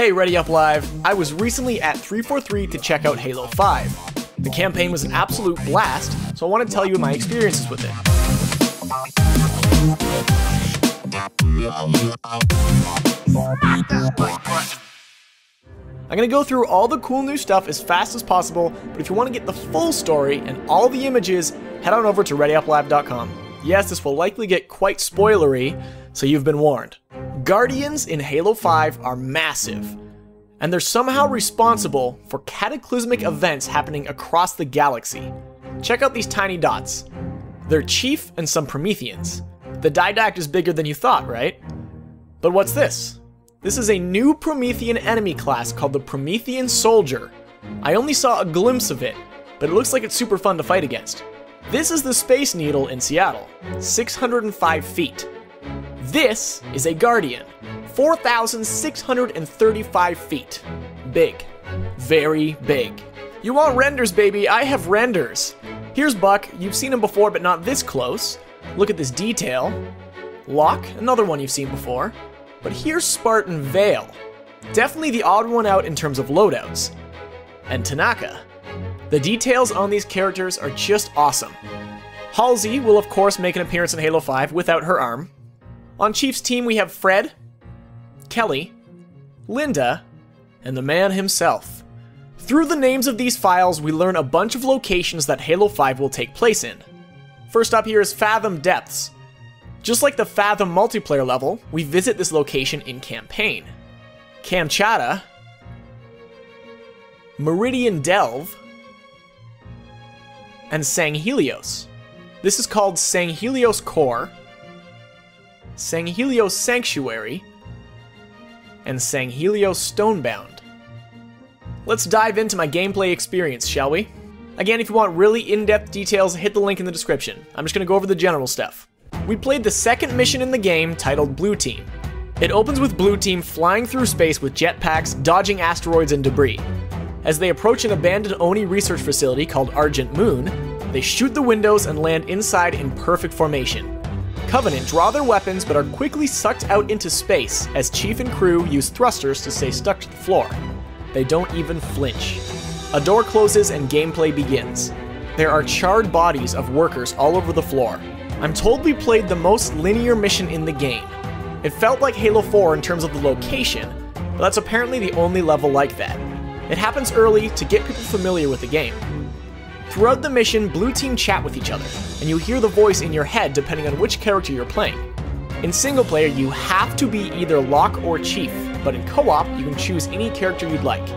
Hey ReadyUpLive, I was recently at 343 to check out Halo 5. The campaign was an absolute blast, so I want to tell you my experiences with it. I'm going to go through all the cool new stuff as fast as possible, but if you want to get the full story and all the images, head on over to ReadyUpLive.com. Yes, this will likely get quite spoilery, so you've been warned. Guardians in Halo 5 are massive, and they're somehow responsible for cataclysmic events happening across the galaxy. Check out these tiny dots. They're Chief and some Prometheans. The Didact is bigger than you thought, right? But what's this? This is a new Promethean enemy class called the Promethean Soldier. I only saw a glimpse of it, but it looks like it's super fun to fight against. This is the Space Needle in Seattle, 605 feet. This is a Guardian, 4,635 feet. Big. Very big. You want renders, baby? I have renders. Here's Buck. You've seen him before, but not this close. Look at this detail. Locke, another one you've seen before. But here's Spartan Vale. Definitely the odd one out in terms of loadouts. And Tanaka. The details on these characters are just awesome. Halsey will of course make an appearance in Halo 5 without her arm. On Chief's team we have Fred, Kelly, Linda, and the man himself. Through the names of these files we learn a bunch of locations that Halo 5 will take place in. First up here is Fathom Depths. Just like the Fathom multiplayer level, we visit this location in campaign. Kamchatka, Meridian Delve, and Sanghelios. This is called Sanghelios Core, Sanghelios Sanctuary, and Sanghelios Stonebound. Let's dive into my gameplay experience, shall we? Again, if you want really in-depth details, hit the link in the description. I'm just gonna go over the general stuff. We played the second mission in the game, titled Blue Team. It opens with Blue Team flying through space with jetpacks, dodging asteroids and debris. As they approach an abandoned Oni research facility called Argent Moon, they shoot the windows and land inside in perfect formation. Covenant draw their weapons but are quickly sucked out into space as Chief and crew use thrusters to stay stuck to the floor. They don't even flinch. A door closes and gameplay begins. There are charred bodies of workers all over the floor. I'm told we played the most linear mission in the game. It felt like Halo 4 in terms of the location, but that's apparently the only level like that. It happens early to get people familiar with the game. Throughout the mission, Blue Team chat with each other, and you hear the voice in your head depending on which character you're playing. In single player, you have to be either Locke or Chief, but in co-op, you can choose any character you'd like.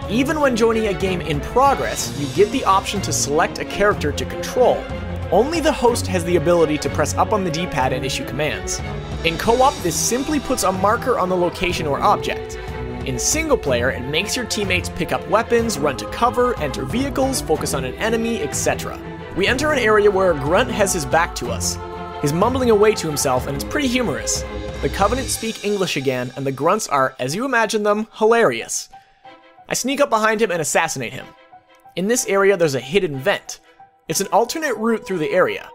Even when joining a game in progress, you get the option to select a character to control. Only the host has the ability to press up on the D-pad and issue commands. In co-op, this simply puts a marker on the location or object. In single player, it makes your teammates pick up weapons, run to cover, enter vehicles, focus on an enemy, etc. We enter an area where a grunt has his back to us. He's mumbling away to himself and it's pretty humorous. The Covenant speak English again and the grunts are, as you imagine them, hilarious. I sneak up behind him and assassinate him. In this area there's a hidden vent. It's an alternate route through the area.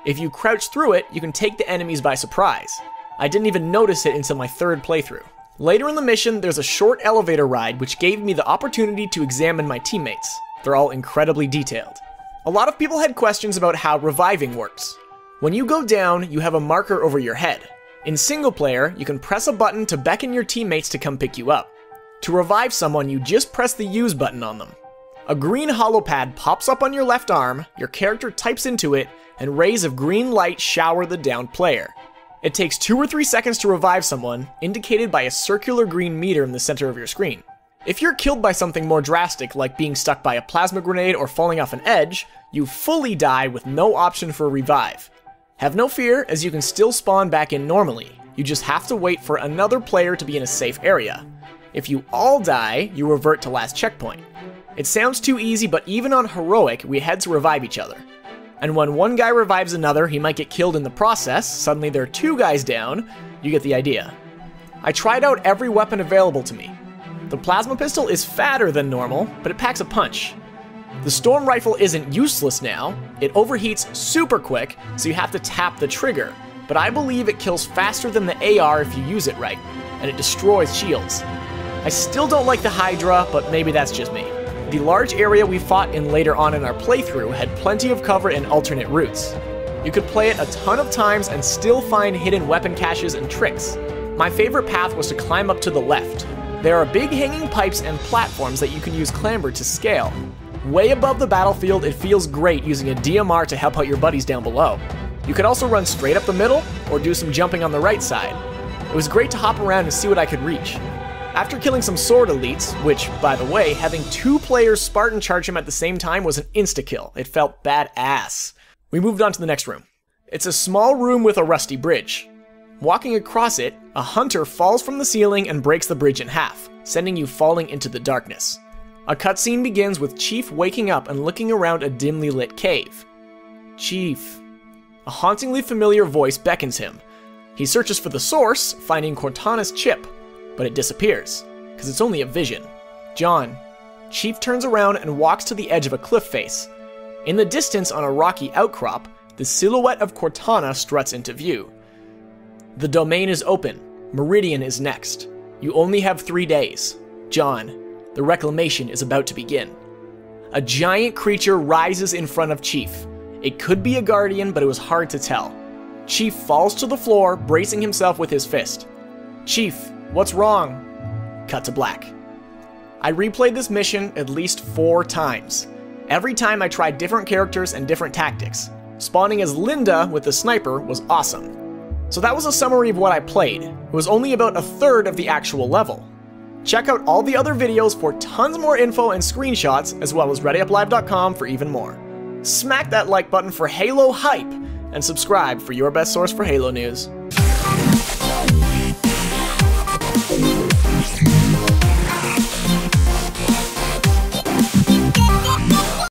If you crouch through it, you can take the enemies by surprise. I didn't even notice it until my third playthrough. Later in the mission, there's a short elevator ride which gave me the opportunity to examine my teammates. They're all incredibly detailed. A lot of people had questions about how reviving works. When you go down, you have a marker over your head. In single player, you can press a button to beckon your teammates to come pick you up. To revive someone, you just press the use button on them. A green holopad pops up on your left arm, your character types into it, and rays of green light shower the downed player. It takes 2 or 3 seconds to revive someone, indicated by a circular green meter in the center of your screen. If you're killed by something more drastic, like being stuck by a plasma grenade or falling off an edge, you fully die with no option for a revive. Have no fear, as you can still spawn back in normally. You just have to wait for another player to be in a safe area. If you all die, you revert to last checkpoint. It sounds too easy, but even on Heroic, we had to revive each other. And when one guy revives another, he might get killed in the process. Suddenly there are 2 guys down. You get the idea. I tried out every weapon available to me. The plasma pistol is fatter than normal, but it packs a punch. The storm rifle isn't useless now. It overheats super quick, so you have to tap the trigger. But I believe it kills faster than the AR if you use it right, and it destroys shields. I still don't like the Hydra, but maybe that's just me. The large area we fought in later on in our playthrough had plenty of cover and alternate routes. You could play it a ton of times and still find hidden weapon caches and tricks. My favorite path was to climb up to the left. There are big hanging pipes and platforms that you can use clamber to scale. Way above the battlefield, it feels great using a DMR to help out your buddies down below. You could also run straight up the middle, or do some jumping on the right side. It was great to hop around and see what I could reach. After killing some sword elites, which, by the way, having 2 players Spartan charge him at the same time was an insta-kill. It felt badass. We moved on to the next room. It's a small room with a rusty bridge. Walking across it, a hunter falls from the ceiling and breaks the bridge in half, sending you falling into the darkness. A cutscene begins with Chief waking up and looking around a dimly lit cave. Chief. A hauntingly familiar voice beckons him. He searches for the source, finding Cortana's chip, but it disappears, because it's only a vision. John. Chief turns around and walks to the edge of a cliff face. In the distance on a rocky outcrop, the silhouette of Cortana struts into view. The domain is open. Meridian is next. You only have 3 days. John. The reclamation is about to begin. A giant creature rises in front of Chief. It could be a guardian, but it was hard to tell. Chief falls to the floor, bracing himself with his fist. Chief, what's wrong? Cut to black. I replayed this mission at least 4 times. Every time I tried different characters and different tactics. Spawning as Linda with the sniper was awesome. So that was a summary of what I played. It was only about a third of the actual level. Check out all the other videos for tons more info and screenshots, as well as ReadyUpLive.com for even more. Smack that like button for Halo hype, and subscribe for your best source for Halo news.